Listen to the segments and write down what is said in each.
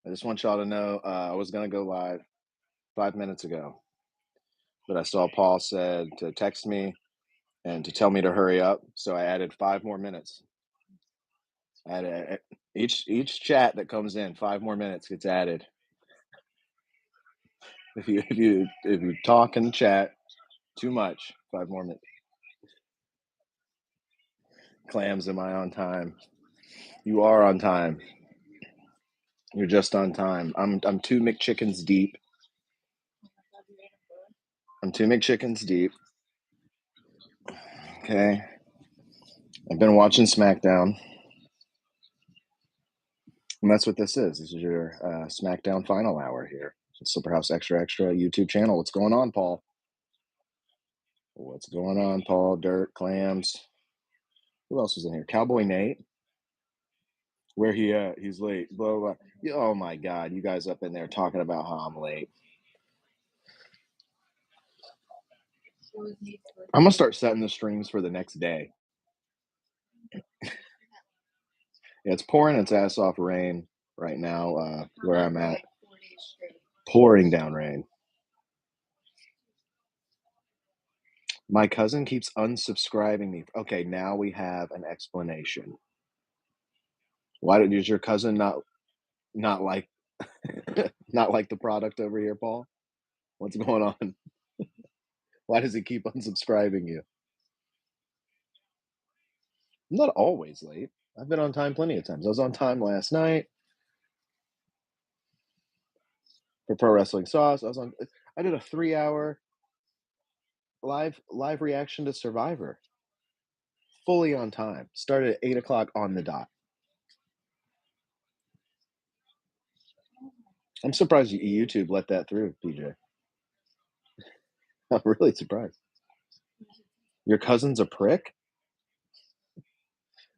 I just want y'all to know I was going to go live 5 minutes ago, but I saw Paul said to text me and to tell me to hurry up. So I added 5 more minutes. I added each chat that comes in, 5 more minutes gets added. If you talk in the chat too much, 5 more minutes. Clams, am I on time? You are on time. You're just on time. I'm 2 McChickens deep. I'm 2 McChickens deep. Okay. I've been watching SmackDown. And that's what this is. This is your SmackDown final hour here. Superhouse Extra Extra YouTube channel. What's going on, Paul? What's going on, Paul? Dirt, Clams. Who else is in here? Cowboy Nate. Where he at? He's late. Blah, blah, blah. Oh my God. You guys up in there talking about how I'm late. I'm going to start setting the streams for the next day. Yeah, it's pouring its ass off rain right now where I'm at. Pouring down rain. My cousin keeps unsubscribing me. Okay, now we have an explanation. Why does your cousin not like not like the product over here, Paul? What's going on? Why does he keep unsubscribing you? I'm not always late. I've been on time plenty of times. I was on time last night for Pro Wrestling Sauce. I did a 3-hour live reaction to Survivor. Fully on time. Started at 8 o'clock on the dot. I'm surprised YouTube let that through, PJ. I'm really surprised. Your cousin's a prick?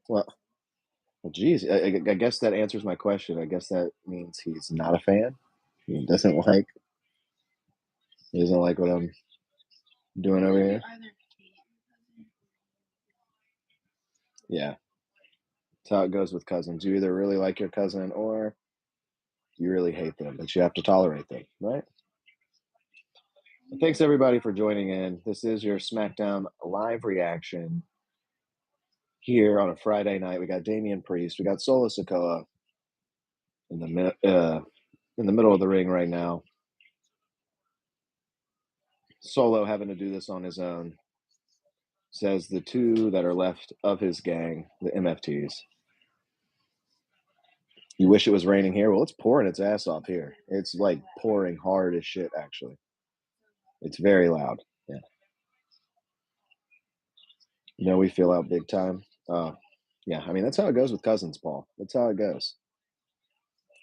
Well, geez, I guess that answers my question. I guess that means he's not a fan. He doesn't like what I'm doing over here. Yeah, that's how it goes with cousins. You either really like your cousin or you really hate them, but you have to tolerate them, right? Thanks everybody for joining in. This is your SmackDown live reaction here on a Friday night. We got Damian Priest, we got Solo Sikoa in the middle of the ring right now. Solo having to do this on his own. Says the two that are left of his gang, the MFTs. You wish it was raining here? Well, it's pouring its ass off here. It's like pouring hard as shit, actually. It's very loud. Yeah. We feel out big time. Yeah, I mean, that's how it goes with cousins, Paul. That's how it goes.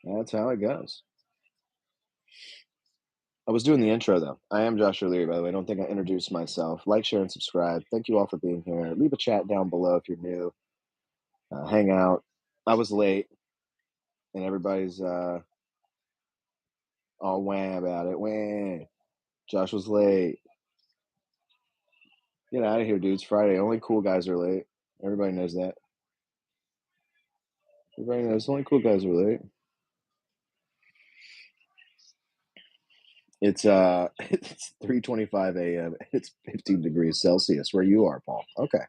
That's how it goes. I was doing the intro, though. I am Josh O'Leary, by the way. I don't think I introduced myself. Like, share, and subscribe. Thank you all for being here. Leave a chat down below if you're new. Hang out. I was late, and everybody's all wham about it. Wham. Josh was late. Get out of here, dude. It's Friday. Only cool guys are late. Everybody knows that. Everybody knows only cool guys are late. It's it's 3:25 a.m. It's 15 degrees Celsius where you are, Paul. Okay.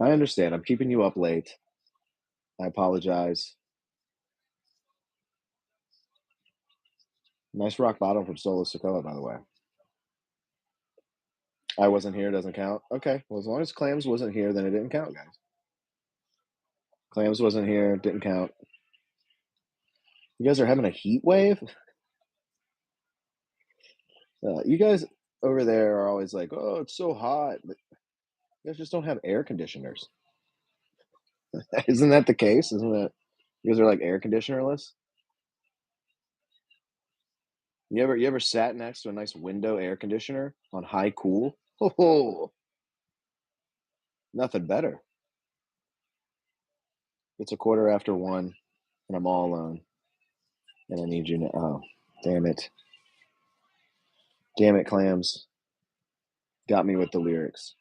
I understand. I'm keeping you up late. I apologize. Nice rock bottom from Solo Sikoa, by the way. I wasn't here, doesn't count. Okay. Well, as long as Clams wasn't here, then it didn't count, guys. Clams wasn't here, didn't count. You guys are having a heat wave? You guys over there are always like, oh, it's so hot. But you guys just don't have air conditioners. Isn't that the case? Isn't that you guys are like air conditionerless? You ever sat next to a nice window air conditioner on high cool? Oh, nothing better. It's 1:15, and I'm all alone. And I need you to damn it. Damn it, Clams. Got me with the lyrics.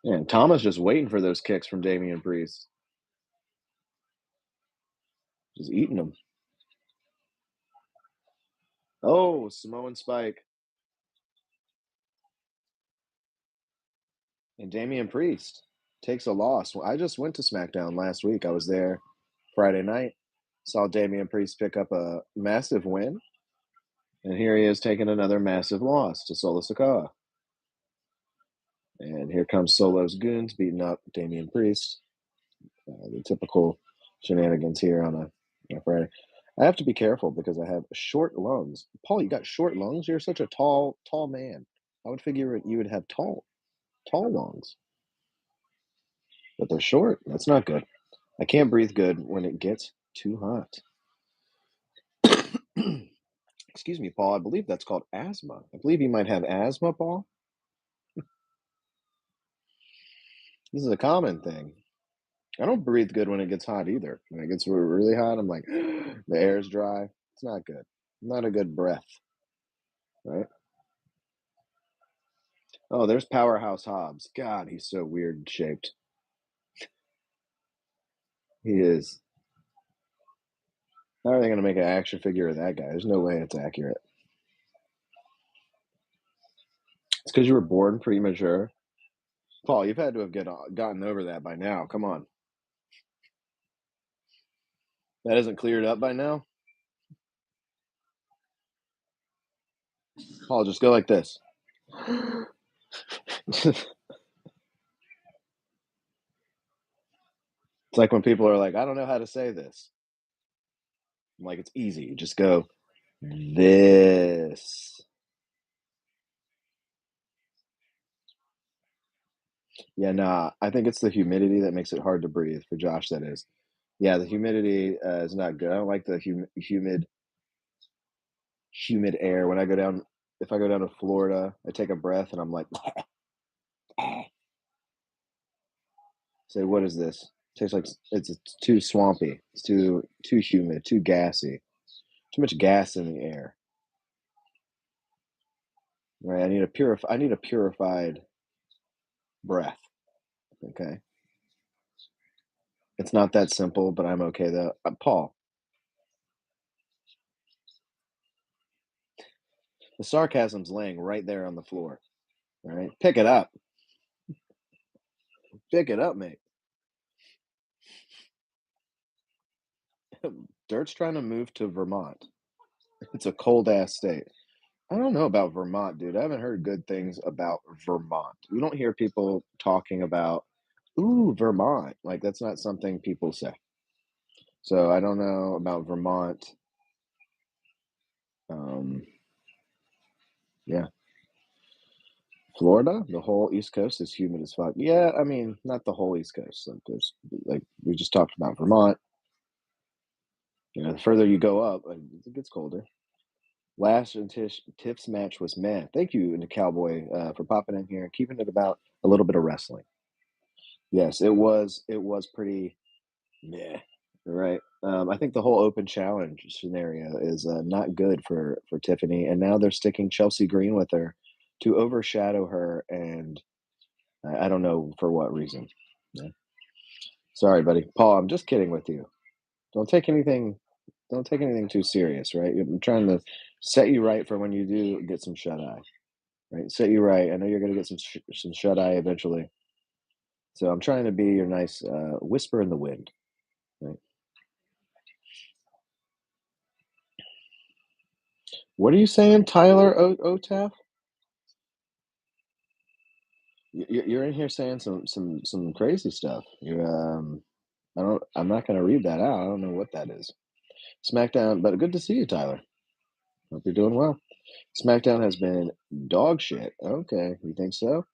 And Thomas just waiting for those kicks from Damian Priest. Just eating them. Oh, Samoan Spike. And Damian Priest takes a loss. Well, I just went to SmackDown last week. I was there Friday night. Saw Damian Priest pick up a massive win. And here he is taking another massive loss to Solo Sikoa. And here comes Solo's goons beating up Damian Priest. The typical shenanigans here on a Friday. I have to be careful because I have short lungs. Paul, you got short lungs? You're such a tall man. I would figure you would have tall lungs. But they're short. That's not good. I can't breathe good when it gets too hot. Excuse me, Paul. I believe that's called asthma. I believe you might have asthma, Paul. This is a common thing. I don't breathe good when it gets hot either. When it gets really hot, I'm like, the air's dry. It's not good. Not a good breath, right? Oh, there's Powerhouse Hobbs. God, he's so weird shaped. He is. How are they going to make an action figure of that guy? There's no way it's accurate. It's because you were born premature. Paul, you've had to have gotten over that by now. Come on. That isn't cleared up by now? Paul, just go like this. It's like when people are like, I don't know how to say this. I'm like, it's easy. Just go this. Yeah, nah. I think it's the humidity that makes it hard to breathe for Josh. That is. Yeah, the humidity is not good. I don't like the humid air. When I go down, if I go down to Florida, I take a breath and I'm like, say, what is this? Tastes like it's too swampy. It's too humid, too gassy, too much gas in the air. Right? I need a purified breath. Okay. It's not that simple, but I'm okay though. Paul, the sarcasm's laying right there on the floor. All right, pick it up. Pick it up, mate. Dirt's trying to move to Vermont. It's a cold ass state. I don't know about Vermont, dude. I haven't heard good things about Vermont. You don't hear people talking about, ooh, Vermont. Like, that's not something people say. So I don't know about Vermont. Um, yeah. Florida, the whole East Coast is humid as fuck. Yeah, I mean, not the whole East Coast. Like, like we just talked about Vermont. You know, the further you go up, it gets colder. Last and Tiff's match was meh. Thank you, the Cowboy, for popping in here and keeping it about a little bit of wrestling. Yes, it was. It was pretty meh. Right. I think the whole open challenge scenario is not good for Tiffany, and now they're sticking Chelsea Green with her to overshadow her, and I don't know for what reason. Yeah. Sorry, buddy, Paul. I'm just kidding with you. Don't take anything. Don't take anything too serious, right? I'm trying to set you right for when you do get some shut eye. Right, set you right. I know you're gonna get some shut eye eventually, so I'm trying to be your nice whisper in the wind. Right. What are you saying, Tyler Otaf? You're in here saying some crazy stuff. I'm not gonna read that out. I don't know what that is. SmackDown, but good to see you, Tyler. Hope you're doing well. SmackDown has been dog shit. Okay, you think so?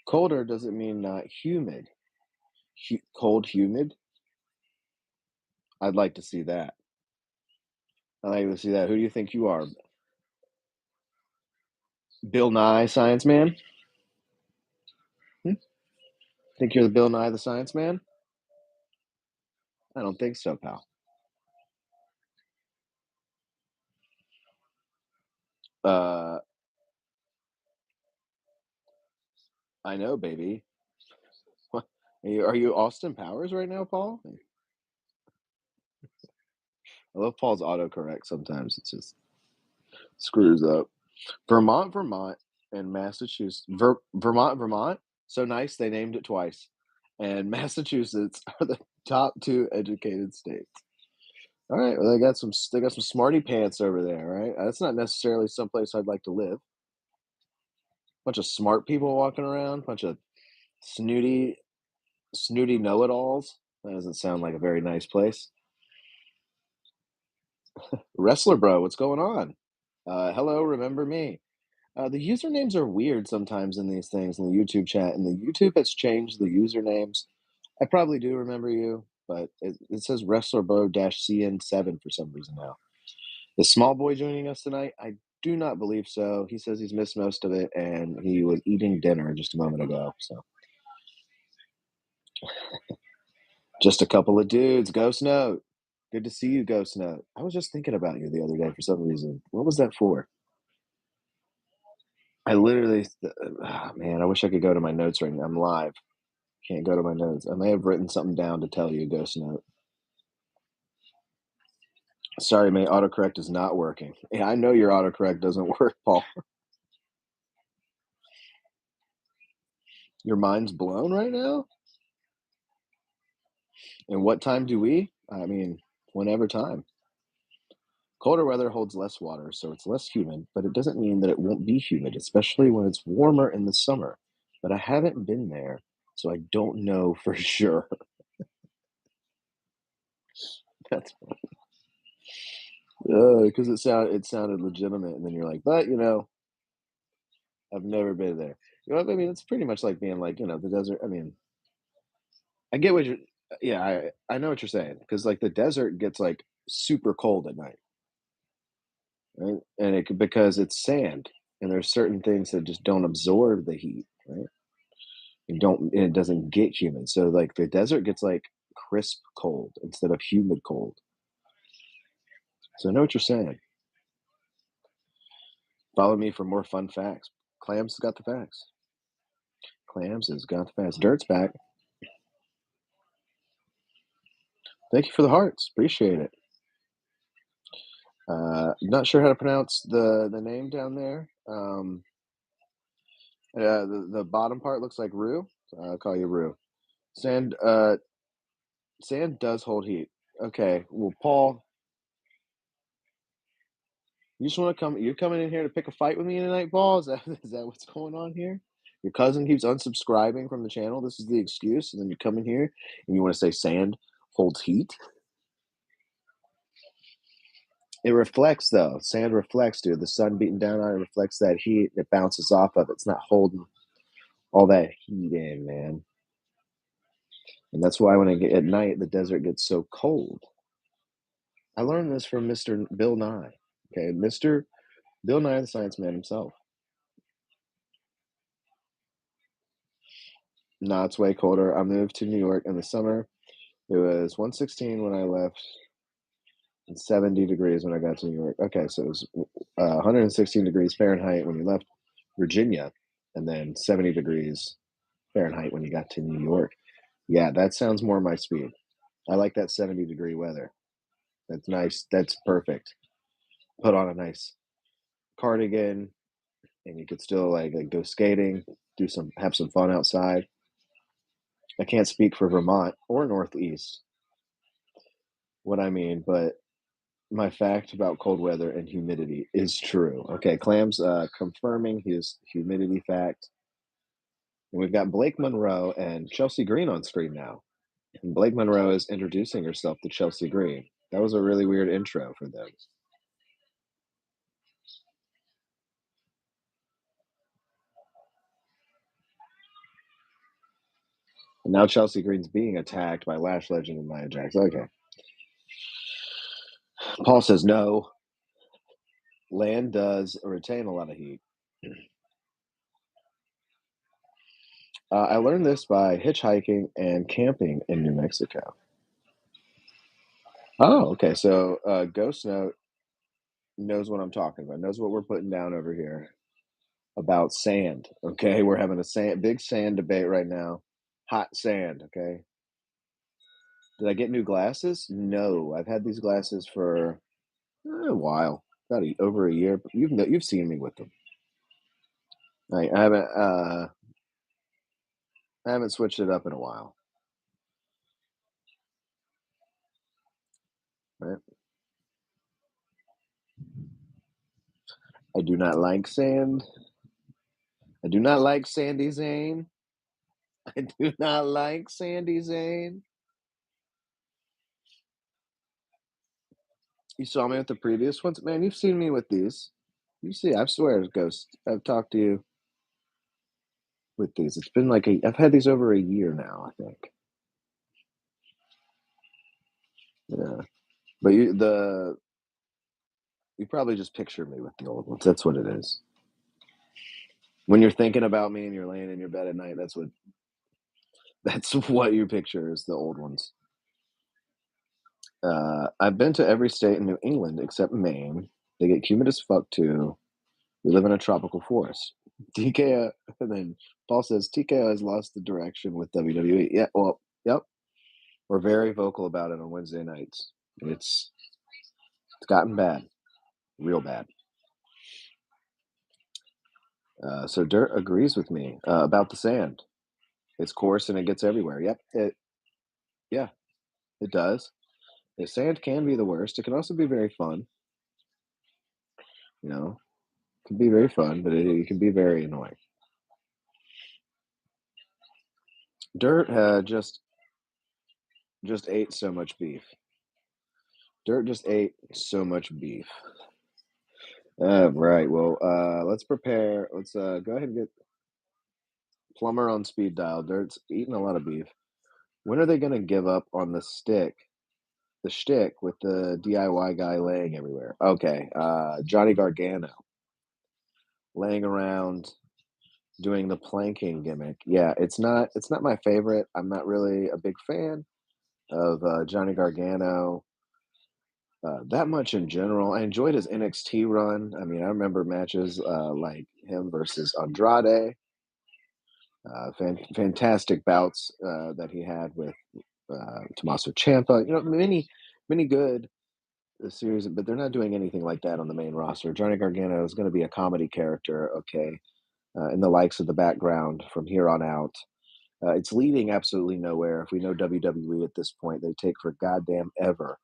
Colder doesn't mean not humid. Cold, humid. I'd like to see that. I'd like to see that. Who do you think you are, Bill Nye, Science Man? Hmm? Think you're the Bill Nye the Science Man? I don't think so, pal. Uh, I know, baby. What are you Austin Powers right now, Paul? I love Paul's autocorrect sometimes. It just screws up. Vermont, and Massachusetts. Vermont. So nice they named it twice. And Massachusetts are the top two educated states. All right, well, they got some smarty pants over there, right? That's not necessarily someplace I'd like to live. Bunch of smart people walking around, bunch of snooty, snooty know-it-alls. That doesn't sound like a very nice place. Wrestler bro, what's going on? Hello, remember me? The usernames are weird sometimes in these things in the YouTube chat, and the YouTube has changed the usernames. I probably do remember you, but it says WrestlerBro-CN7 for some reason now. Is Small Boy joining us tonight? I do not believe so. He says he's missed most of it, and he was eating dinner just a moment ago. So, just a couple of dudes. Ghost Note. Good to see you, Ghost Note. I was just thinking about you the other day for some reason. What was that for? I literally, man, I wish I could go to my notes right now. I'm live. Can't go to my notes. I may have written something down to tell you, Ghost Note. Sorry, mate. Autocorrect is not working. Yeah, I know your autocorrect doesn't work, Paul. Your mind's blown right now? And what time do we? I mean, whenever time. Colder weather holds less water, so it's less humid, but it doesn't mean that it won't be humid, especially when it's warmer in the summer. But I haven't been there, so I don't know for sure. That's because it sounded legitimate, and then you're like, but I've never been there. I mean, it's pretty much like being like, the desert. I mean, I get what you're. Yeah, I know what you're saying because like the desert gets like super cold at night, right? And because it's sand, and there's certain things that just don't absorb the heat, right? And it doesn't get humid. So like the desert gets like crisp cold instead of humid cold. So I know what you're saying. Follow me for more fun facts. Clams has got the facts. Clams has got the facts. Dirt's back. Thank you for the hearts. Appreciate it. Not sure how to pronounce the name down there. The bottom part looks like Rue. So I'll call you Rue. Sand sand does hold heat. Okay. Well, Paul, you just want to come? You're coming in here to pick a fight with me tonight, Paul? Is that what's going on here? Your cousin keeps unsubscribing from the channel. This is the excuse, and then you come in here and you want to say sand holds heat. It reflects though. Sand reflects, dude. The sun beating down on it reflects that heat. It bounces off of it. It's not holding all that heat in, man. And that's why when I get at night, the desert gets so cold. I learned this from Mr. Bill Nye. Okay, Mr. Bill Nye, the Science Man himself. No, it's way colder. I moved to New York in the summer. It was 116 when I left and 70 degrees when I got to New York. Okay, so it was 116 degrees Fahrenheit when you left Virginia, and then 70 degrees Fahrenheit when you got to New York. Yeah, that sounds more my speed. I like that 70-degree weather. That's nice. That's perfect. Put on a nice cardigan, and you could still like go skating, have some fun outside. I can't speak for Vermont or Northeast, what I mean, but my fact about cold weather and humidity is true. Okay, Clams confirming his humidity fact. And we've got Blake Monroe and Chelsea Green on screen now. And Blake Monroe is introducing herself to Chelsea Green. That was a really weird intro for them. And now Chelsea Green's being attacked by Lash Legend and Nia Jax. Okay. Paul says no. Land does retain a lot of heat. I learned this by hitchhiking and camping in New Mexico. Oh, okay. So Ghost Note knows what I'm talking about, knows what we're putting down over here. about sand. Okay, we're having a big sand debate right now. Hot sand. Okay. Did I get new glasses? No, I've had these glasses for a while, over a year. But you've seen me with them. I haven't switched it up in a while. Right? I do not like sand. I do not like Sandy Zane. I do not like Sandy Zane. You saw me with the previous ones, man. You've seen me with these. You see, I swear, Ghost. I've talked to you with these. It's been like I've had these over a year now, I think. Yeah, but you probably just picture me with the old ones. That's what it is. When you're thinking about me and you're laying in your bed at night, that's what you picture is the old ones. I've been to every state in New England except Maine. They get humid as fuck too. We live in a tropical forest. TKO, and then Paul says TKO has lost the direction with WWE. Yeah, well, yep. We're very vocal about it on Wednesday nights. It's gotten bad, real bad. So Dirt agrees with me about the sand. It's coarse and it gets everywhere. Yep. Yeah, it does. The sand can be the worst. It can also be very fun. You know, it can be very fun, but it can be very annoying. Dirt just ate so much beef. Dirt just ate so much beef. Right. Well, let's prepare. Let's go ahead and get Plumber on speed dial. Dirt's eating a lot of beef. When are they going to give up on the shtick with the DIY guy laying everywhere? Okay. Johnny Gargano laying around doing the planking gimmick. Yeah, it's not my favorite. I'm not really a big fan of Johnny Gargano that much in general. I enjoyed his NXT run. I mean, I remember matches like him versus Andrade, fantastic bouts that he had with Tommaso Ciampa. You know, many good series, but they're not doing anything like that on the main roster. Johnny Gargano is going to be a comedy character, okay, in the likes of the background from here on out. It's leading absolutely nowhere. If we know WWE at this point, they take for goddamn ever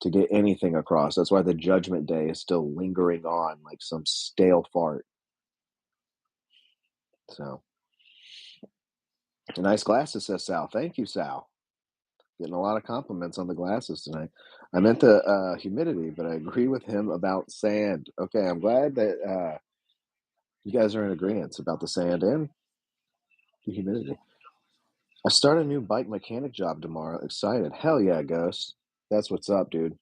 to get anything across. That's why the Judgment Day is still lingering on like some stale fart. So, nice glasses, says Sal. Thank you, Sal. Getting a lot of compliments on the glasses tonight. I meant the humidity, but I agree with him about sand. Okay, I'm glad that you guys are in agreement about the sand and the humidity. I start a new bike mechanic job tomorrow. Excited. Hell yeah, Ghost. That's what's up, dude.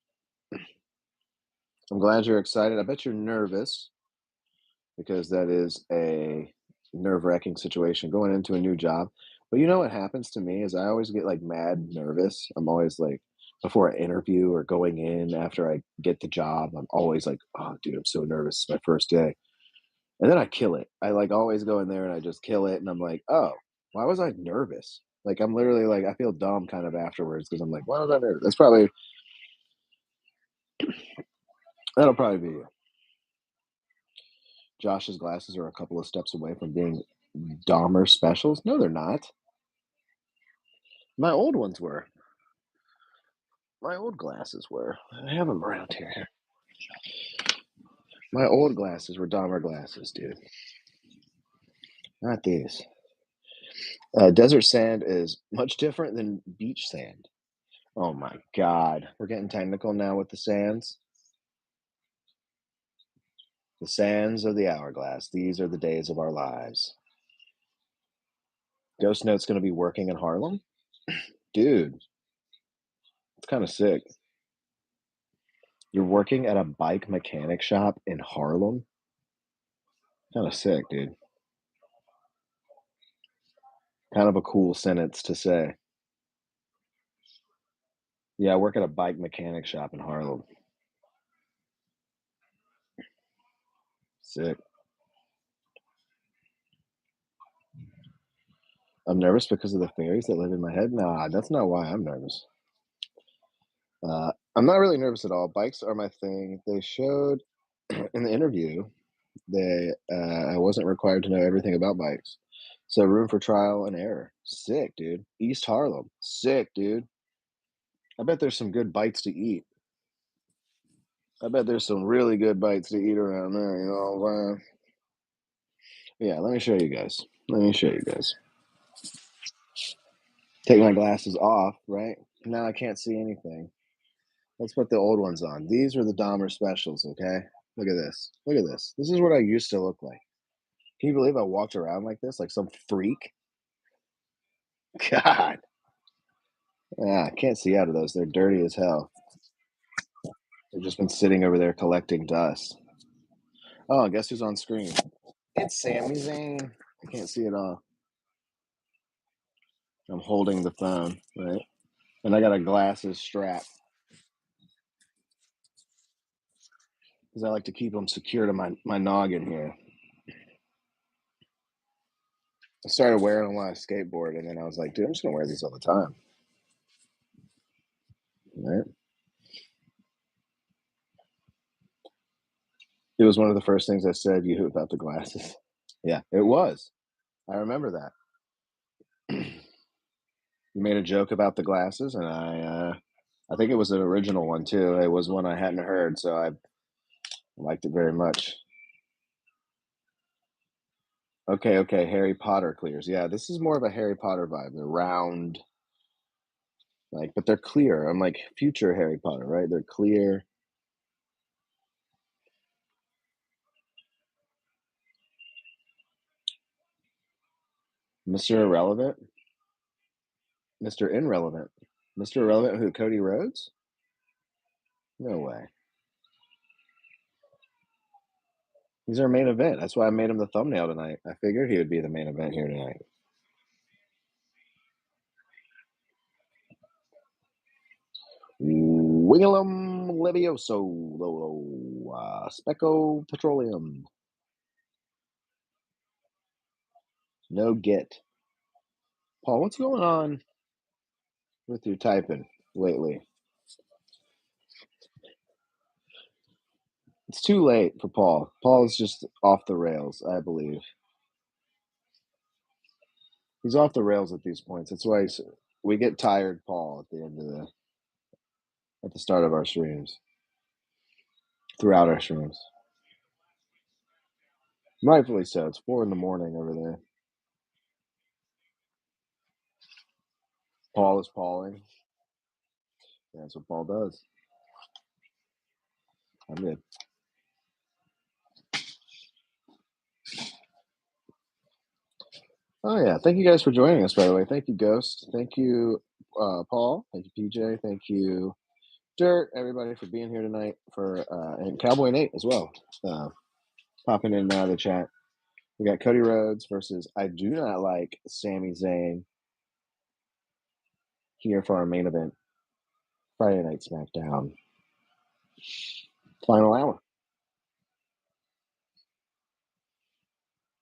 I'm glad you're excited. I bet you're nervous because that is a nerve-wracking situation going into a new job. But you know what happens to me is I always get like mad nervous. I'm always like before an interview or going in after I get the job, I'm always like, oh dude, I'm so nervous. It's my first day. And then I kill it. I like always go in there and I just kill it and I'm like, oh, why was I nervous? Like I'm literally like I feel dumb kind of afterwards because I'm like, why was I nervous? That'll probably be it. Josh's glasses are a couple of steps away from being Dahmer specials. No, they're not. My old ones were. My old glasses were. I have them around here. My old glasses were Dahmer glasses, dude. Not these. Desert sand is much different than beach sand. Oh my God. We're getting technical now with the sands. The sands of the hourglass. These are the days of our lives. Ghost Note's going to be working in Harlem? Dude, it's kind of sick. You're working at a bike mechanic shop in Harlem? Kind of sick, dude. Kind of a cool sentence to say. Yeah, I work at a bike mechanic shop in Harlem. Sick. I'm nervous because of the fairies that live in my head. Nah, that's not why I'm nervous. I'm not really nervous at all. Bikes are my thing. They showed in the interview that I wasn't required to know everything about bikes. So room for trial and error. Sick, dude. East Harlem. Sick, dude. I bet there's some good bites to eat. I bet there's some really good bites to eat around there. You know what I'm saying? Yeah, let me show you guys. Let me show you guys. Take my glasses off, right? Now I can't see anything. Let's put the old ones on. These were the Dahmer specials, okay? Look at this. Look at this. This is what I used to look like. Can you believe I walked around like this, like some freak? God. Yeah, I can't see out of those. They're dirty as hell. They've just been sitting over there collecting dust. Oh, guess who's on screen? It's Sami Zayn. I can't see it all. I'm holding the phone, right? And I got a glasses strap because I like to keep them secure to my noggin here. I started wearing them when I skateboard, and then I was like, dude, I'm just gonna wear these all the time, right? It was one of the first things I said you about the glasses. Yeah, it was. I remember that. You made a joke about the glasses, and I think it was an original one too. It was one I hadn't heard, so I liked it very much. Okay, okay, Harry Potter clears. Yeah, this is more of a Harry Potter vibe. They're round, like, but they're clear. I'm like future Harry Potter, right? They're clear. Mr. Irrelevant, Mr. Irrelevant, Mr. Irrelevant. Who? Cody Rhodes? No way. He's our main event. That's why I made him the thumbnail tonight. I figured he would be the main event here tonight. Wingalum Levioso, Lolo, Specco Petroleum. No get. Paul, what's going on with your typing lately? It's too late for Paul. Paul is just off the rails, I believe. He's off the rails at these points. That's why we get tired, Paul, at the end of at the start of our streams, throughout our streams. Rightfully so. It's 4 in the morning over there. Paul is Pauling. That's what Paul does. I'm good. Oh yeah, thank you guys for joining us. By the way, thank you, Ghost. Thank you, Paul. Thank you, PJ. Thank you, Dirt. Everybody for being here tonight. For and Cowboy Nate as well. Popping in and out of the chat. We got Cody Rhodes versus I do not like Sami Zayn here for our main event, Friday Night SmackDown, final hour.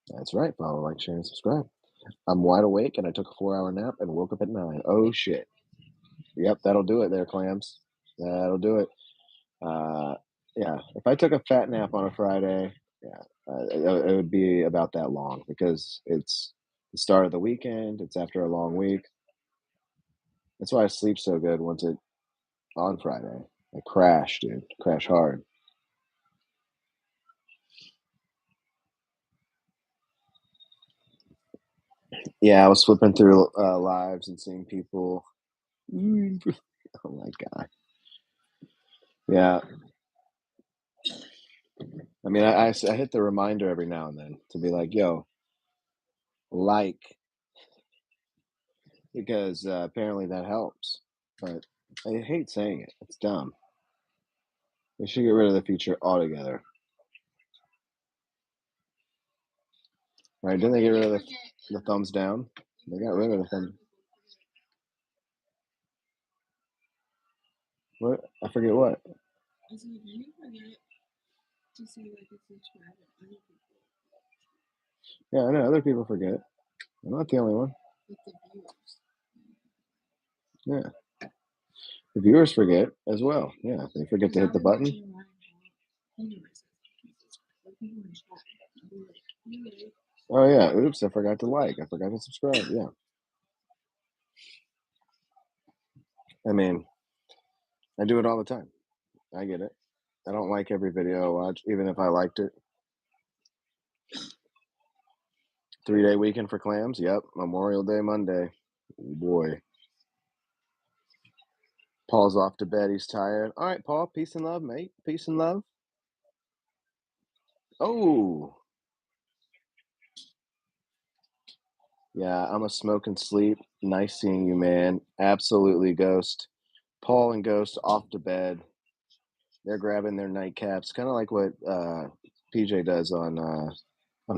That's right. Follow, like, share, and subscribe. I'm wide awake and I took a 4-hour nap and woke up at 9. Oh shit. Yep, that'll do it there, clams. That'll do it. Yeah, if I took a fat nap on a Friday, yeah, it would be about that long because it's the start of the weekend. It's after a long week. That's why I sleep so good once it on Friday. I crash, dude. Crash hard. Yeah, I was flipping through lives and seeing people. Oh my god. Yeah, I mean, I hit the reminder every now and then to be like, yo, like, because apparently that helps. But I hate saying it. It's dumb. They should get rid of the feature altogether. Right? Didn't they get rid of the thumbs down? They got rid of the thumb. What? I forget what. Yeah, I know other people forget. I'm not the only one. Yeah. The viewers forget as well. Yeah, they forget to hit the button. Oh yeah, oops, I forgot to like. I forgot to subscribe. Yeah. I mean, I do it all the time. I get it. I don't like every video I watch, even if I liked it. 3-day weekend for clams. Yep. Memorial Day Monday. Boy. Paul's off to bed. He's tired. All right, Paul. Peace and love, mate. Peace and love. Oh. Yeah, I'm a smoke and sleep. Nice seeing you, man. Absolutely, Ghost. Paul and Ghost off to bed. They're grabbing their nightcaps, kind of like what PJ does on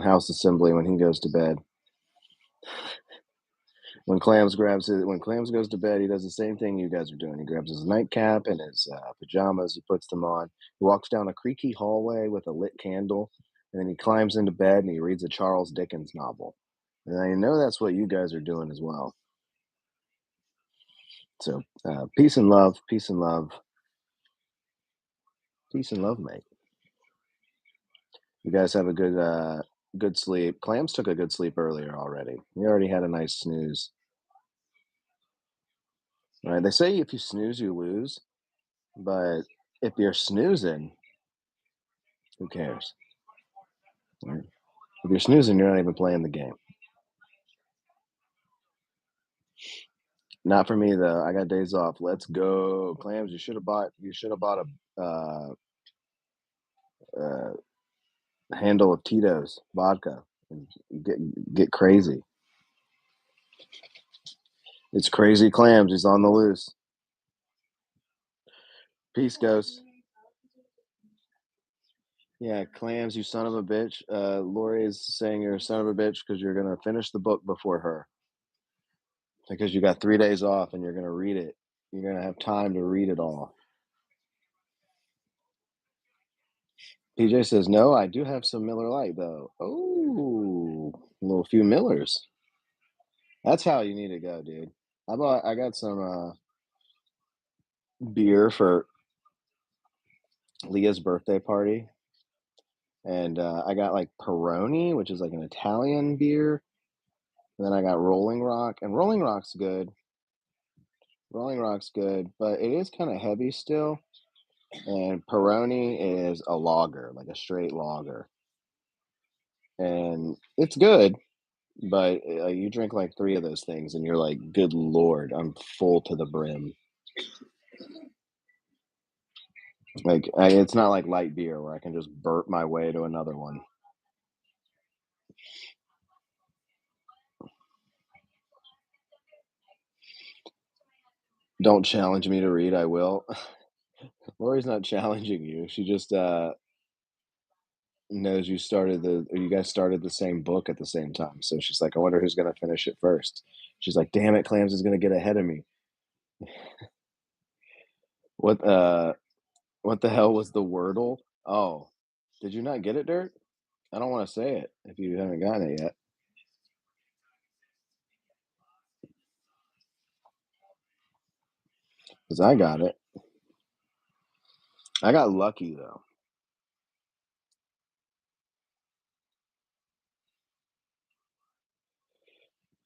House Assembly when he goes to bed. When Clams goes to bed, he does the same thing you guys are doing. He grabs his nightcap and his pajamas. He puts them on. He walks down a creaky hallway with a lit candle, and then he climbs into bed and he reads a Charles Dickens novel. And I know that's what you guys are doing as well. So peace and love, peace and love, peace and love, mate. You guys have a good sleep. Clams took a good sleep earlier already. He already had a nice snooze. All right, they say if you snooze, you lose, but if you're snoozing, who cares? Right? If you're snoozing, you're not even playing the game. Not for me though. I got days off. Let's go, Clams. You should have bought. A uh, handle of Tito's vodka and get crazy. It's crazy, Clams. He's on the loose. Peace, Ghost. Yeah, Clams, you son of a bitch. Lori is saying you're a son of a bitch because you're gonna finish the book before her. Because you got 3 days off and you're gonna read it. You're gonna have time to read it all. PJ says, no, I do have some Miller Lite though. Oh, a little few Millers. That's how you need to go, dude. I got some beer for Leah's birthday party. And I got like Peroni, which is like an Italian beer. And then I got Rolling Rock, and Rolling Rock's good. Rolling Rock's good, but it is kind of heavy still. And Peroni is a lager, like a straight lager. And it's good, but you drink like three of those things and you're like, good Lord, I'm full to the brim. Like, it's not like light beer where I can just burp my way to another one. Don't challenge me to read, I will. Lori's not challenging you. She just knows you guys started the same book at the same time. So she's like, I wonder who's gonna finish it first. She's like, damn it, Clams is gonna get ahead of me. What what the hell was the Wordle? Oh, did you not get it, Dirt? I don't want to say it if you haven't gotten it yet. Because I got it. I got lucky though.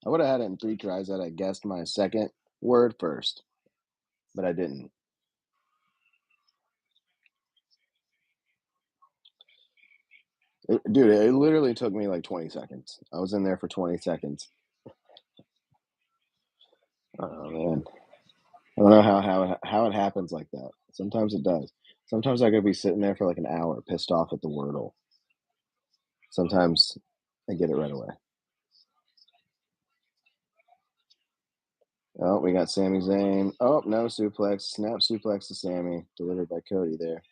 I would have had it in 3 tries that I guessed my second word first, but I didn't. Dude, it literally took me like 20 seconds. I was in there for 20 seconds. Oh man. I don't know how it happens like that. Sometimes it does. Sometimes I could be sitting there for like an hour, pissed off at the Wordle. Sometimes I get it right away. Oh, we got Sami Zayn. Oh, no suplex. Snap suplex to Sammy. Delivered by Cody there.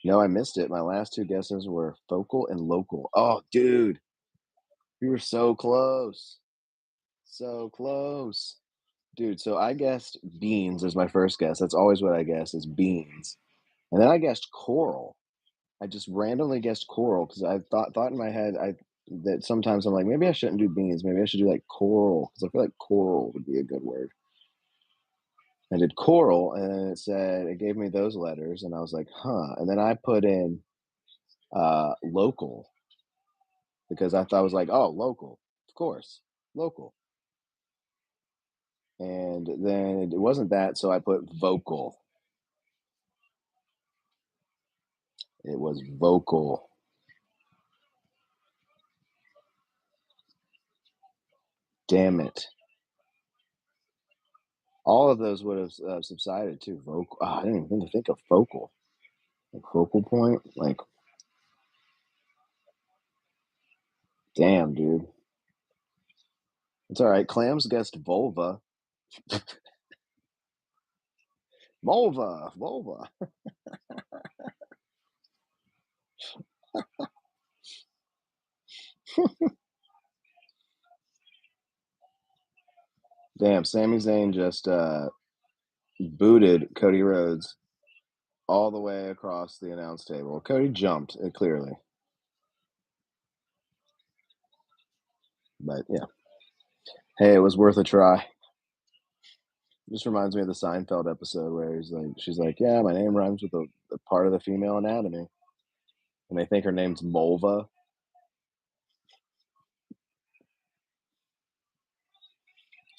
No, I missed it. My last two guesses were focal and local. Oh, dude. We were so close. So close. Dude, so I guessed beans as my first guess. That's always what I guess is beans. And then I guessed coral. I just randomly guessed coral because I thought in my head that sometimes I'm like, maybe I shouldn't do beans. Maybe I should do like coral because I feel like coral would be a good word. I did coral, and it said it gave me those letters, and I was like, huh. And then I put in local because I thought I was like, oh, local, of course, local. And then it wasn't that, so I put vocal. It was vocal. Damn it. All of those would have subsided too. Vocal. Oh, I didn't even think of focal. Like focal point. Like, damn, dude. It's all right. Clams guessed vulva. Vulva. Vulva. Damn, Sami Zayn just booted Cody Rhodes all the way across the announce table. Cody jumped, clearly. But yeah. Hey, it was worth a try. Just reminds me of the Seinfeld episode where she's like, yeah, my name rhymes with a part of the female anatomy. And they think her name's Mulva.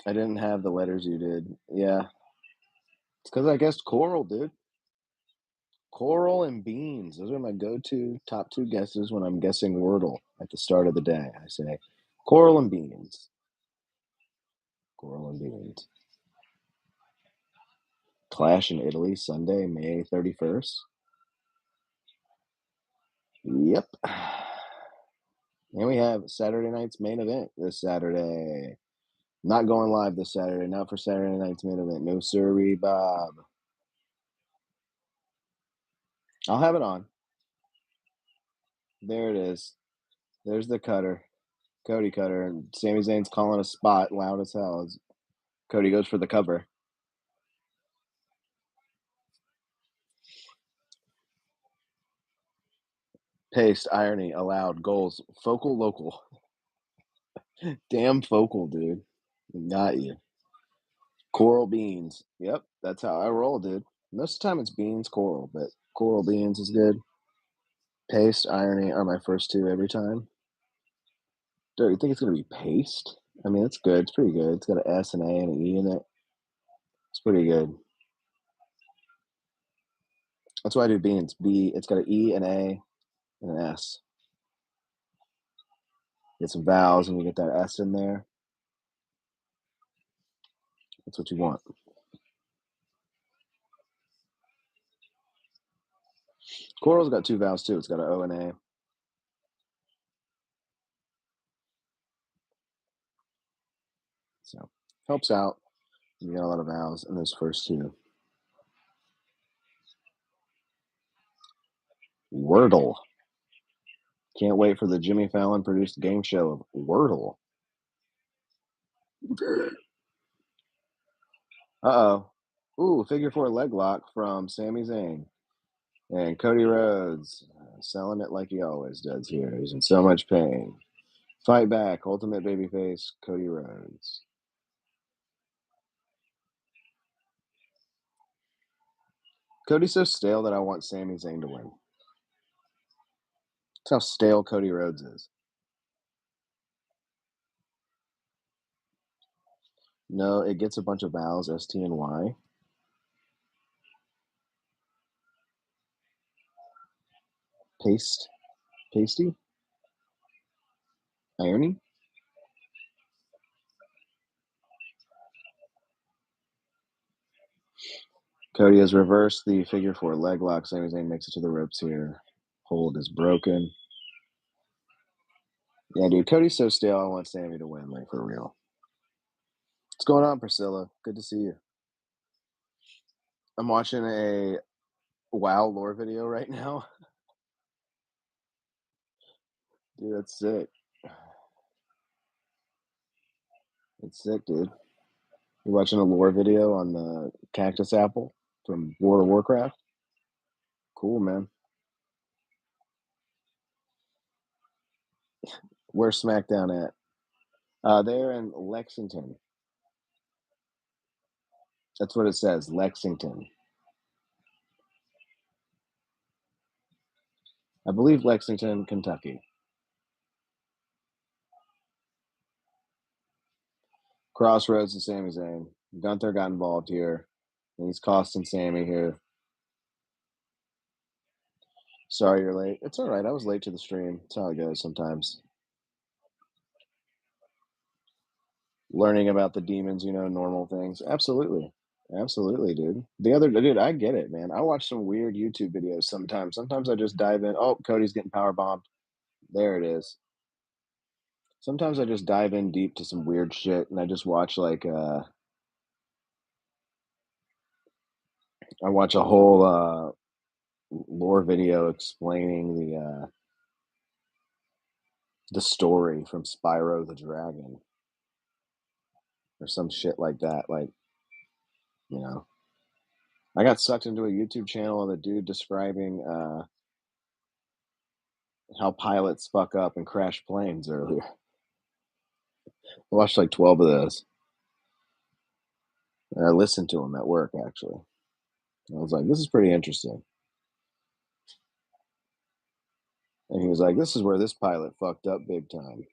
I didn't have the letters you did. Yeah. It's because I guessed coral, dude. Coral and beans. Those are my go-to top two guesses when I'm guessing Wordle at the start of the day. I say coral and beans. Coral and beans. Clash in Italy, Sunday, May 31st. Yep. And we have Saturday night's main event this Saturday. Not going live this Saturday. Not for Saturday night's main event. No sirree, Bob. I'll have it on. There it is. There's the cutter. Cody cutter. And Sami Zayn's calling a spot loud as hell as Cody goes for the cover. Paste, irony, allowed, goals. Focal, local. Damn focal, dude. Got you. Coral beans. Yep, that's how I roll, dude. Most of the time it's beans, coral, but coral beans is good. Paste, irony are my first two every time. Dude, you think it's going to be paste? I mean, it's good. It's pretty good. It's got an S, an A, and an E in it. It's pretty good. That's why I do beans. B, it's got an E, an A, and an S. Get some vowels and you get that S in there. That's what you want. Coral's got two vowels too. It's got an O and A. So helps out. You got a lot of vowels in those first two. Wordle. Can't wait for the Jimmy Fallon produced game show of Wordle. Uh-oh. Ooh, figure four leg lock from Sami Zayn. And Cody Rhodes selling it like he always does here. He's in so much pain. Fight back. Ultimate babyface, Cody Rhodes. Cody's so stale that I want Sami Zayn to win. That's how stale Cody Rhodes is. No, it gets a bunch of vowels, S, T, and Y. Paste. Pasty? Irony? Cody has reversed the figure four leg lock. Sami Zayn makes it to the ropes here. Hold is broken. Yeah, dude, Cody's so stale. I want Sammy to win, like, for real. What's going on, Priscilla? Good to see you. I'm watching a WoW lore video right now. Dude, that's sick. It's sick, dude. You're watching a lore video on the cactus apple from World of Warcraft? Cool, man. Where's SmackDown at? They're in Lexington. That's what it says, Lexington. I believe Lexington, Kentucky. Crossroads and Sami Zayn. Gunther got involved here, and he's costing Sammy here. Sorry you're late. It's all right. I was late to the stream. That's how it goes sometimes. Learning about the demons, normal things. Absolutely. Absolutely, dude. Dude, I get it, man. I watch some weird YouTube videos sometimes. Sometimes I just dive in. Oh, Cody's getting power bombed. There it is. Sometimes I just dive in deep to some weird shit and I just watch I watch a whole lore video explaining the story from Spyro the Dragon or some shit like that. Like, you know, I got sucked into a YouTube channel of a dude describing how pilots fuck up and crash planes earlier. I watched like 12 of those. And I listened to them at work, actually. I was like, this is pretty interesting. And he was like, this is where this pilot fucked up big time.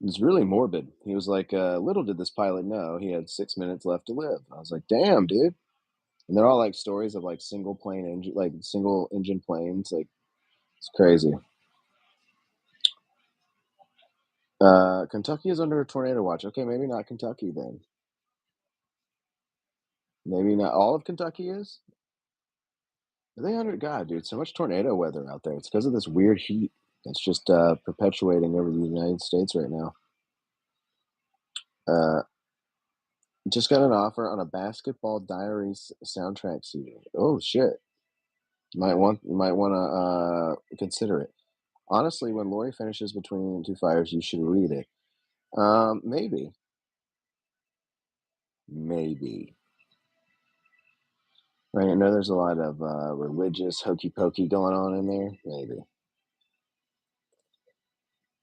It's really morbid. He was like, little did this pilot know he had 6 minutes left to live. I was like, damn, dude. And they're all like stories of like single engine planes. Like, it's crazy. Kentucky is under a tornado watch. Okay, maybe not Kentucky then. Maybe not all of Kentucky is. Are they under God, dude? So much tornado weather out there. It's because of this weird heat that's just perpetuating over the United States right now. Uh, just got an offer on a Basketball Diaries soundtrack CD. Oh shit! You might want to consider it. Honestly, when Lori finishes Between Two Fires, you should read it. Maybe, maybe. Right, I know there's a lot of religious hokey pokey going on in there. Maybe.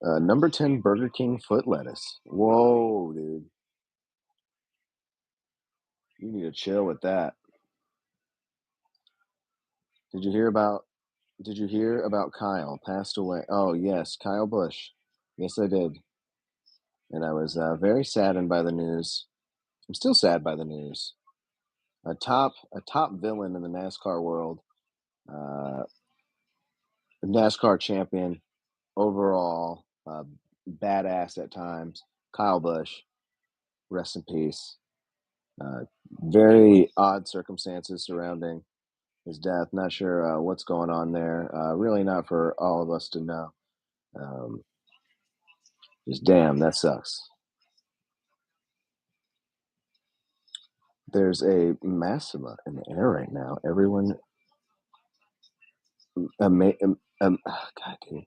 Number 10, Burger King foot lettuce. Whoa, dude. You need to chill with that. Did you hear about did you hear about Kyle passed away? Oh, yes, Kyle Busch. Yes, I did. And I was very saddened by the news. I'm still sad by the news. A top villain in the NASCAR world, uh, NASCAR champion overall, badass at times. Kyle Busch, rest in peace. Uh, Very odd circumstances surrounding his death. Not sure what's going on there. Really, not for all of us to know. Um, just damn, that sucks. There's a Maxima in the air right now. Everyone, God, dude,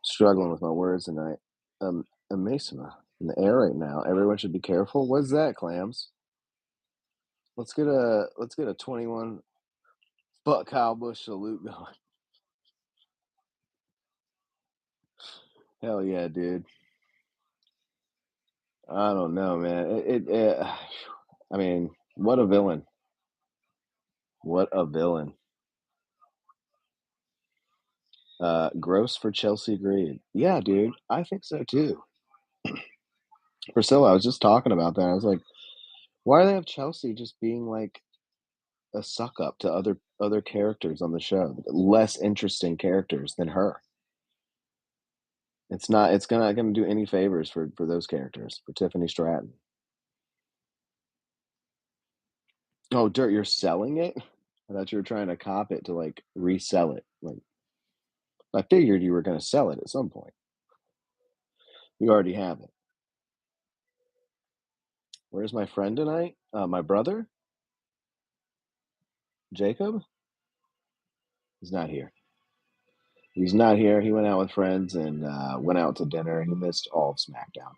struggling with my words tonight. A Maxima in the air right now. Everyone should be careful. What's that, clams? Let's get a 21 fuck Kyle Busch salute going. Hell yeah, dude. I don't know, man. I mean, what a villain. What a villain. Gross for Chelsea Green. Yeah, dude. I think so too. Priscilla, I was just talking about that. I was like, why do they have Chelsea just being like a suck up to other characters on the show? Less interesting characters than her. It's not gonna do any favors for those characters, for Tiffany Stratton. Oh, Dirt, you're selling it? I thought you were trying to cop it to like resell it. Like I figured you were gonna sell it at some point. You already have it. Where's my friend tonight? My brother, Jacob. He's not here. He's not here. He went out with friends and went out to dinner. He missed all of SmackDown.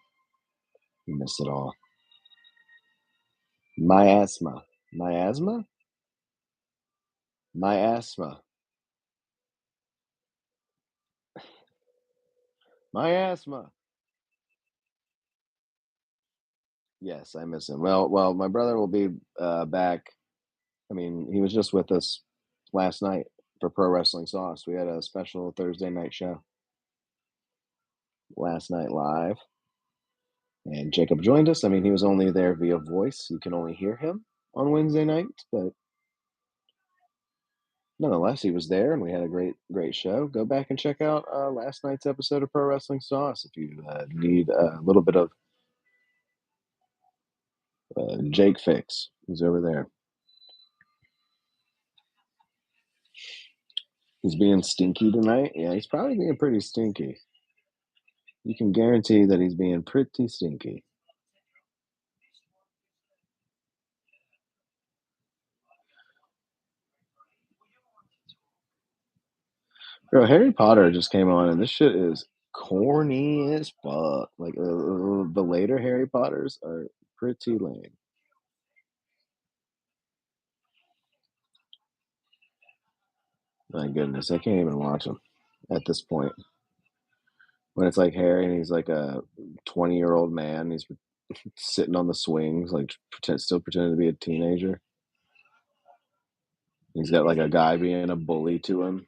He missed it all. Miasma. Miasma? Miasma. My asthma. Yes, I miss him. Well, my brother will be back. I mean, he was just with us last night for Pro Wrestling Sauce. We had a special Thursday night show last night live, and Jacob joined us. I mean, he was only there via voice. You can only hear him on Wednesday nights, but nonetheless, he was there, and we had a great show. Go back and check out last night's episode of Pro Wrestling Sauce if you need a little bit of Jake fix. He's over there. He's being stinky tonight. Yeah, he's probably being pretty stinky. You can guarantee that he's being pretty stinky. Bro, Harry Potter just came on, and this shit is corny as fuck. Like the later Harry Potters are pretty lame. My goodness, I can't even watch them at this point. When it's like Harry and he's like a 20-year-old man, he's sitting on the swings, like still pretending to be a teenager. He's got like a guy being a bully to him.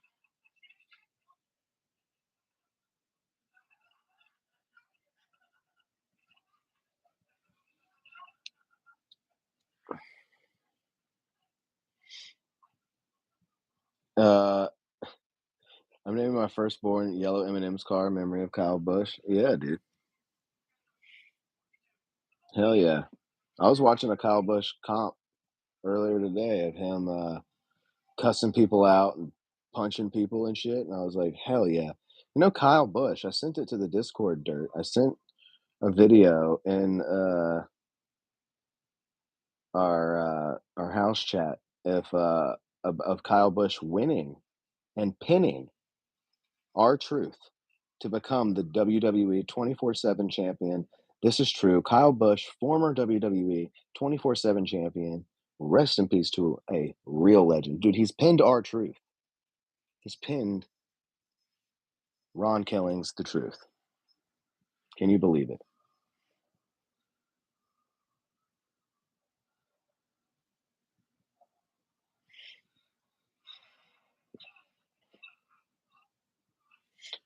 Uh, I'm naming my firstborn Yellow M&M's car, memory of Kyle Busch. Yeah, dude. Hell yeah. I was watching a Kyle Busch comp earlier today of him cussing people out and punching people and shit, and I was like, hell yeah. You know, Kyle Busch, I sent it to the Discord dirt. I sent a video in our house chat if of Kyle Busch winning and pinning R-Truth to become the WWE 24/7 champion. This is true. Kyle Busch, former WWE 24/7 champion. Rest in peace to a real legend. Dude, he's pinned R-Truth. He's pinned Ron Killing's The Truth. Can you believe it?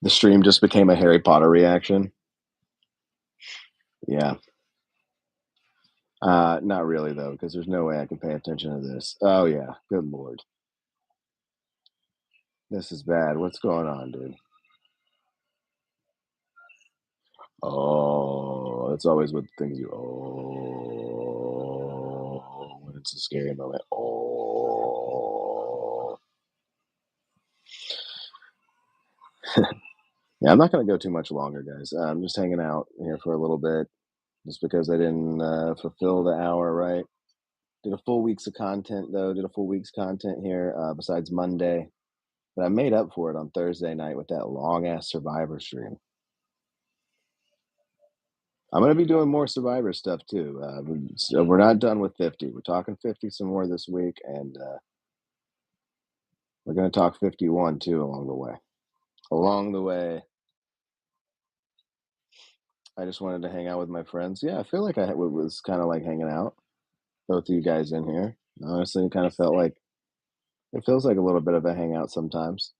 The stream just became a Harry Potter reaction. Yeah. Not really though, because there's no way I can pay attention to this. Oh yeah, good lord, this is bad. What's going on, dude? Oh, that's always what things do. Oh, when it's a scary moment. Oh, yeah. I'm not gonna go too much longer, guys. I'm just hanging out here for a little bit, just because I didn't fulfill the hour right. Did a full week's of content though. Did a full week's content here besides Monday, but I made up for it on Thursday night with that long ass Survivor stream. I'm gonna be doing more Survivor stuff too. So we're not done with 50. We're talking 50 some more this week, and we're gonna talk 51 too along the way. Along the way, I just wanted to hang out with my friends. Yeah, I feel like I was kind of like hanging out. Both of you guys in here. Honestly, it kind of felt like it feels like a little bit of a hangout sometimes.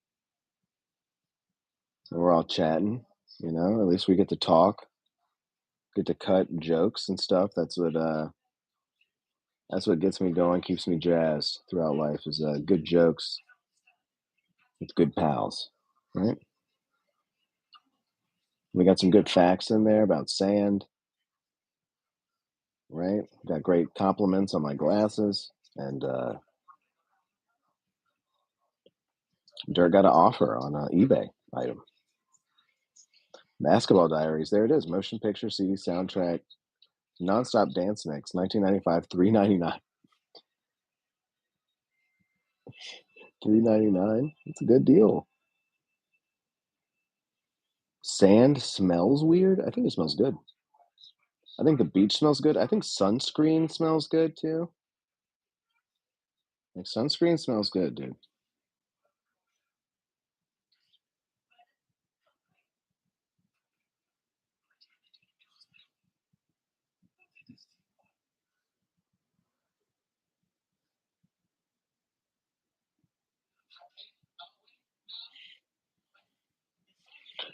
And we're all chatting. You know, at least we get to talk, get to cut jokes and stuff. That's what gets me going, keeps me jazzed throughout life is good jokes with good pals, right? We got some good facts in there about sand, right? Got great compliments on my glasses, and Dirk got an offer on an eBay item. Basketball Diaries, there it is. Motion picture CD soundtrack, nonstop dance mix, 1995, $3.99. $3.99. It's a good deal. Sand smells weird. I think it smells good. I think the beach smells good. I think sunscreen smells good too. Like sunscreen smells good, dude.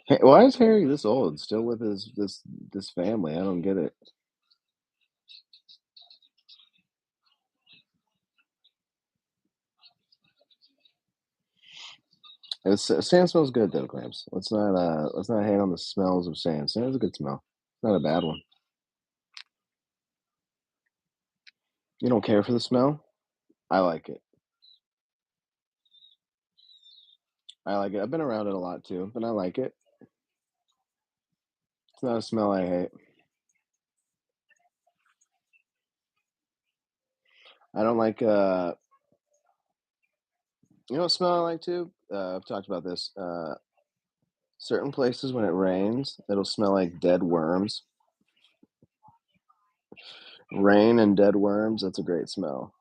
Why is Harry this old, still with his this family? I don't get it. Sand smells good though, Clamps. Let's not hate on the smells of sand. Sand is a good smell. It's not a bad one. You don't care for the smell? I like it. I like it. I've been around it a lot too, but I like it. It's not a smell I hate. I don't like you know what smell I like too? I've talked about this. Certain places when it rains, it'll smell like dead worms. Rain and dead worms, that's a great smell.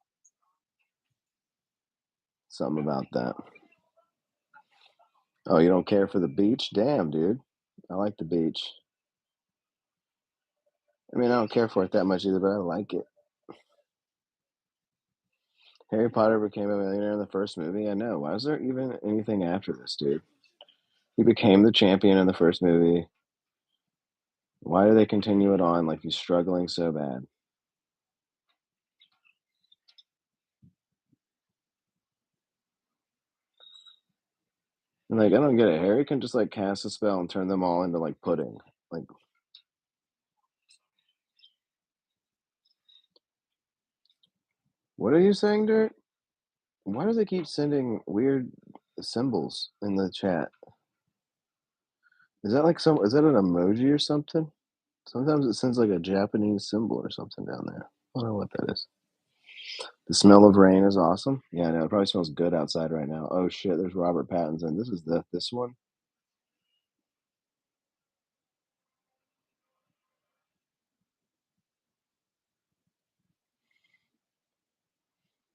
Something about that. Oh, you don't care for the beach? Damn, dude. I like the beach. I mean, I don't care for it that much either, but I like it. Harry Potter became a millionaire in the first movie. I know. Why is there even anything after this, dude? He became the champion in the first movie. Why do they continue it on like he's struggling so bad? And like, I don't get it. Harry can just like cast a spell and turn them all into like pudding. Like, what are you saying, Dirt? Why do they keep sending weird symbols in the chat? Is that like some? Is that an emoji or something? Sometimes it sends like a Japanese symbol or something down there. I don't know what that is. The smell of rain is awesome. Yeah, no, it probably smells good outside right now. Oh shit, there's Robert Pattinson. This is this one.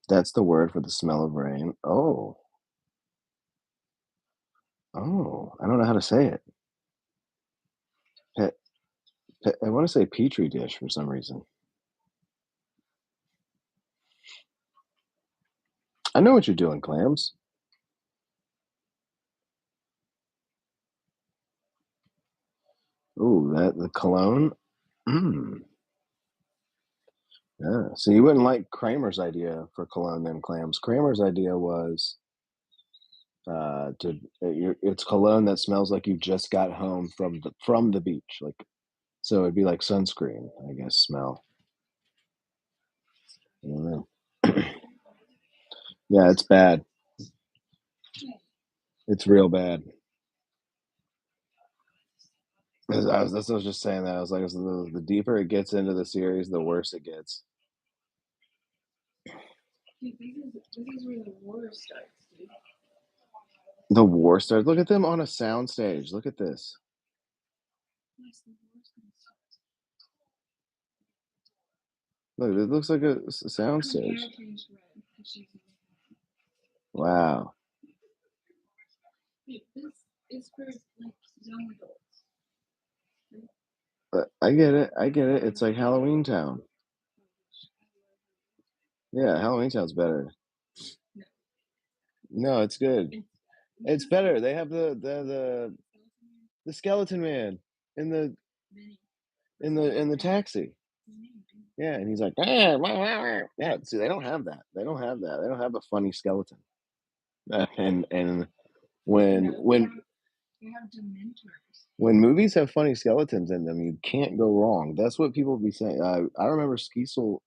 That's the word for the smell of rain. Oh, I don't know how to say it. I want to say petri dish for some reason. I know what you're doing, clams. Ooh, that the cologne. Mm, yeah. So you wouldn't like Kramer's idea for cologne then, clams. Kramer's idea was it's cologne that smells like you just got home from the beach, like so it'd be like sunscreen, I guess. Smell. I don't know. Yeah, it's bad. It's real bad. That's what I was just saying. That I was like, the deeper it gets into the series, the worse it gets. The war starts. Look at them on a sound stage. Look at this. Look, it looks like a sound stage. Wow. But I get it. I get it. It's like Halloween Town. Yeah, Halloween Town's better. No, it's good. It's better. They have the skeleton man in the taxi. Yeah, and he's like, "Ah, wah, wah, wah." Yeah. See, they don't have that. They don't have that. They don't have a funny skeleton. And when movies have funny skeletons in them, you can't go wrong. That's what people be saying. I remember Skeesel,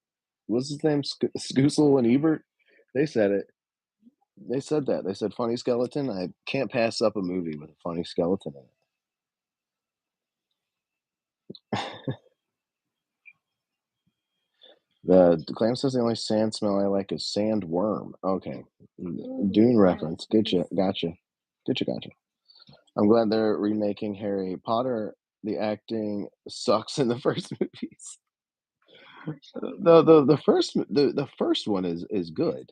what's his name? Scoosel and Ebert. They said it. They said that. They said funny skeleton. I can't pass up a movie with a funny skeleton in it. The clam says the only sand smell I like is sandworm. Okay, Dune reference. Gotcha. I'm glad they're remaking Harry Potter. The acting sucks in the first movies. The first one is good.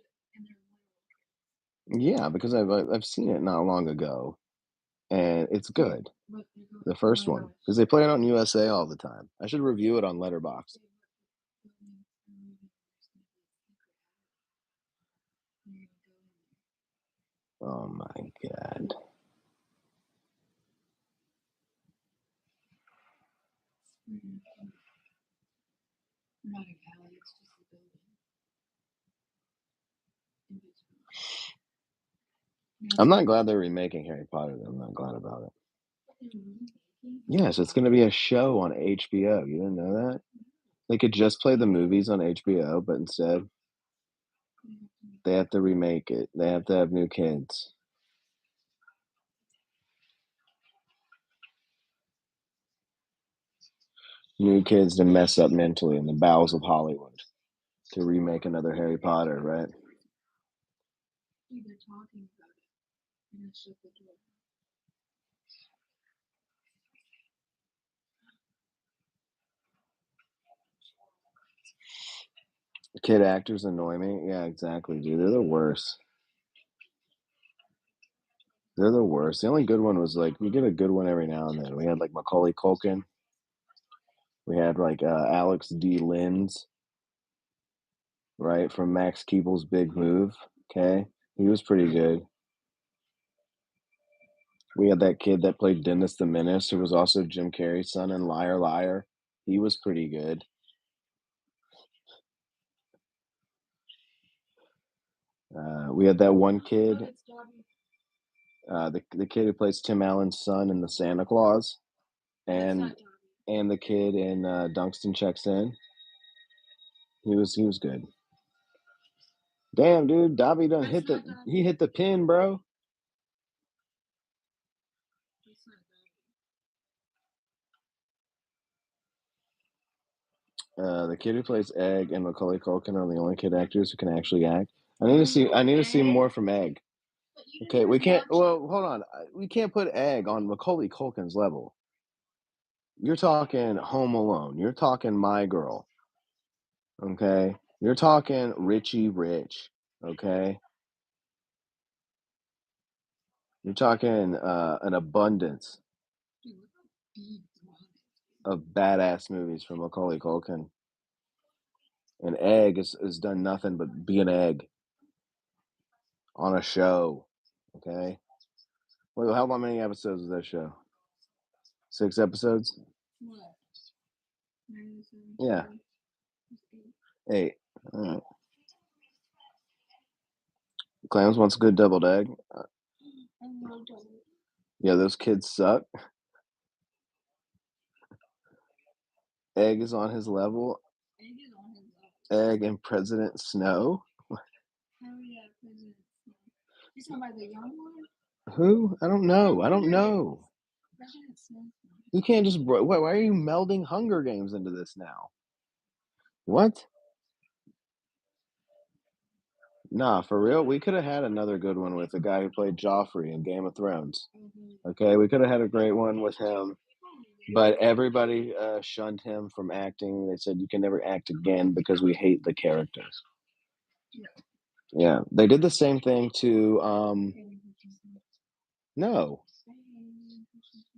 Yeah, because I've seen it not long ago, and it's good. The first one because they play it on USA all the time. I should review it on Letterbox. Oh my god. I'm not glad they're remaking Harry Potter, though. I'm not glad about it. Yes, it's going to be a show on HBO. You didn't know that? They could just play the movies on HBO, but instead they have to remake it. They have to have new kids. New kids to mess up mentally in the bowels of Hollywood to remake another Harry Potter, right? Kid actors annoy me. Yeah, exactly, dude. They're the worst. They're the worst. The only good one was like we get a good one every now and then. We had like Macaulay Culkin. We had like Alex D. Linz, right, from Max Keeble's Big Move. Okay, he was pretty good. We had that kid that played Dennis the Menace, who was also Jim Carrey's son in Liar Liar. He was pretty good. We had that one kid, the kid who plays Tim Allen's son in the Santa Claus, and the kid in Dunstan Checks In. He was good. Damn, dude, Dobby done hit the pin, bro. The kid who plays Egg and Macaulay Culkin are the only kid actors who can actually act. I need to see more from Egg. Okay, we can't. Well, hold on. We can't put Egg on Macaulay Culkin's level. You're talking Home Alone. You're talking My Girl. Okay, you're talking Richie Rich. Okay, you're talking an abundance of badass movies from Macaulay Culkin. And Egg has done nothing but be an egg on a show. Okay. Well, how many episodes is that show? 6 episodes? Yeah, 8. All right. Clams wants a good deviled egg. Yeah, those kids suck. Egg is on his level. Egg and President Snow. Who? I don't know. I don't know. You can't just. Why are you melding Hunger Games into this now? What? Nah, for real. We could have had another good one with the guy who played Joffrey in Game of Thrones. Okay, we could have had a great one with him, but everybody shunned him from acting. They said you can never act again because we hate the character. Yeah, they did the same thing to no,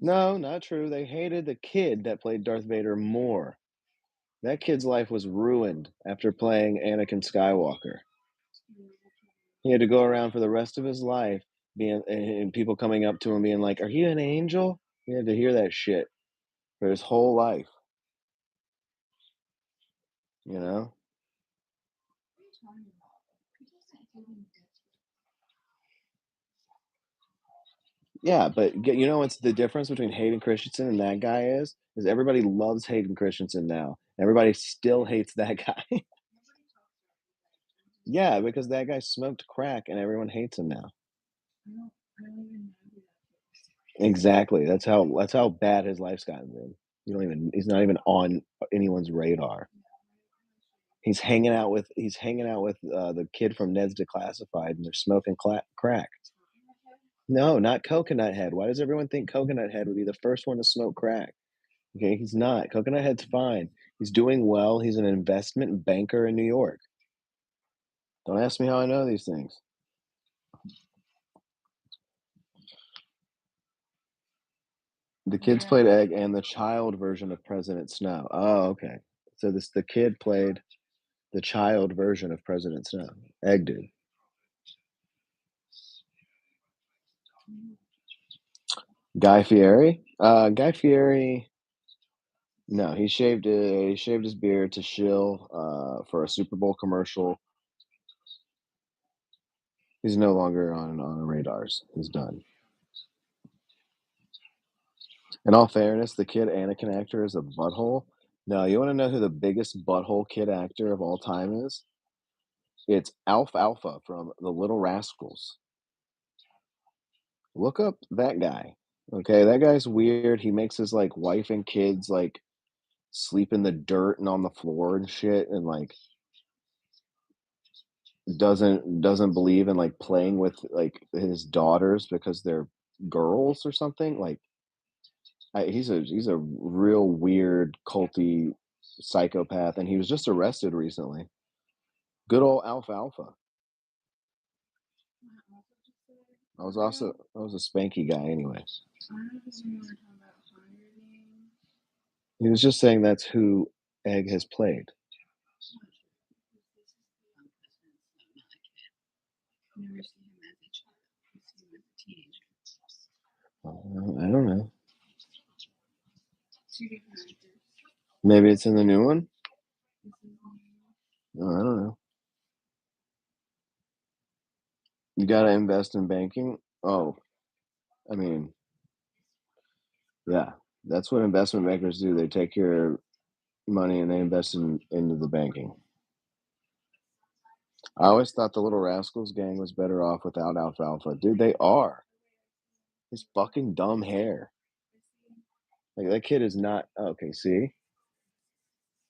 no, not true. They hated the kid that played Darth Vader more. That kid's life was ruined after playing Anakin Skywalker. He had to go around for the rest of his life being and people coming up to him being like, "Are you an angel?" He had to hear that shit for his whole life, you know? Yeah, but you know what's the difference between Hayden Christensen and that guy is everybody loves Hayden Christensen now. Everybody still hates that guy. Yeah, because that guy smoked crack and everyone hates him now. Exactly. That's how bad his life's gotten, dude. You don't even he's not even on anyone's radar. He's hanging out with the kid from Ned's Declassified and they're smoking crack. No, not Coconut Head. Why does everyone think Coconut Head would be the first one to smoke crack? Okay, he's not. Coconut Head's fine. He's doing well. He's an investment banker in New York. Don't ask me how I know these things. The kids played Egg and the child version of President Snow. Oh, okay. So the kid played the child version of President Snow. Egg did. Guy Fieri. Guy Fieri. No, he shaved his beard to shill for a Super Bowl commercial. He's no longer on radars. He's done. In all fairness, the kid Anakin actor is a butthole. No, you want to know who the biggest butthole kid actor of all time is? It's Alfalfa from The Little Rascals. Look up that guy. Okay, that guy's weird. He makes his like wife and kids like sleep in the dirt and on the floor and shit, and like doesn't believe in like playing with like his daughters because they're girls or something. Like he's a real weird culty psychopath, and he was just arrested recently. Good old Alfalfa. I was a Spanky guy anyway. He was just saying that's who Egg has played. I don't know. Maybe it's in the new one. No, I don't know. You got to invest in banking. Oh, I mean, yeah, that's what investment bankers do. They take your money and they invest into the banking. I always thought the Little Rascals gang was better off without Alfalfa. Dude, they are. His fucking dumb hair. Like that kid is not okay. See,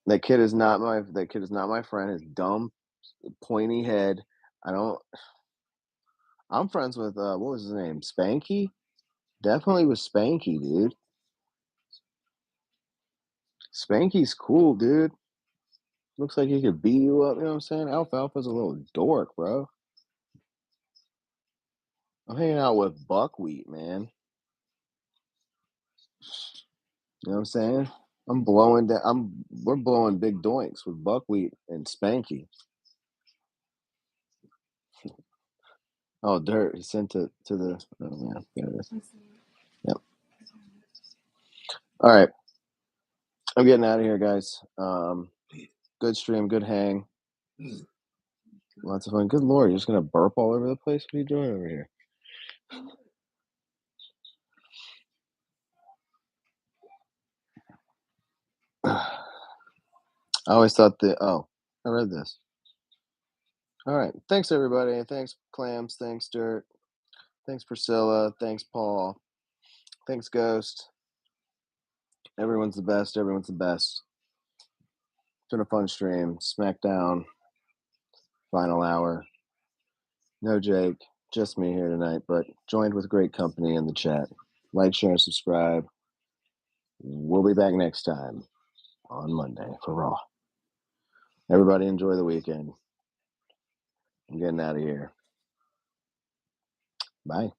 that kid is not my friend. His dumb, pointy head. I don't. I'm friends with what was his name? Spanky. Definitely was Spanky, dude. Spanky's cool, dude. Looks like he could beat you up. You know what I'm saying? Alfalfa's a little dork, bro. I'm hanging out with Buckwheat, man. You know what I'm saying? We're blowing big doinks with Buckwheat and Spanky. Oh, dirt. He sent it to the. Oh, yeah, there it is. Yep. All right. I'm getting out of here, guys. Good stream, good hang. Lots of fun. Good lord, you're just gonna burp all over the place? What are you doing over here? I always thought that. Oh, I read this. All right. Thanks, everybody. Thanks, Clams. Thanks, Dirt. Thanks, Priscilla. Thanks, Paul. Thanks, Ghost. Everyone's the best. Everyone's the best. It's been a fun stream. SmackDown, final hour. No Jake, just me here tonight, but joined with great company in the chat. Like, share, and subscribe. We'll be back next time on Monday for Raw. Everybody enjoy the weekend. I'm getting out of here. Bye.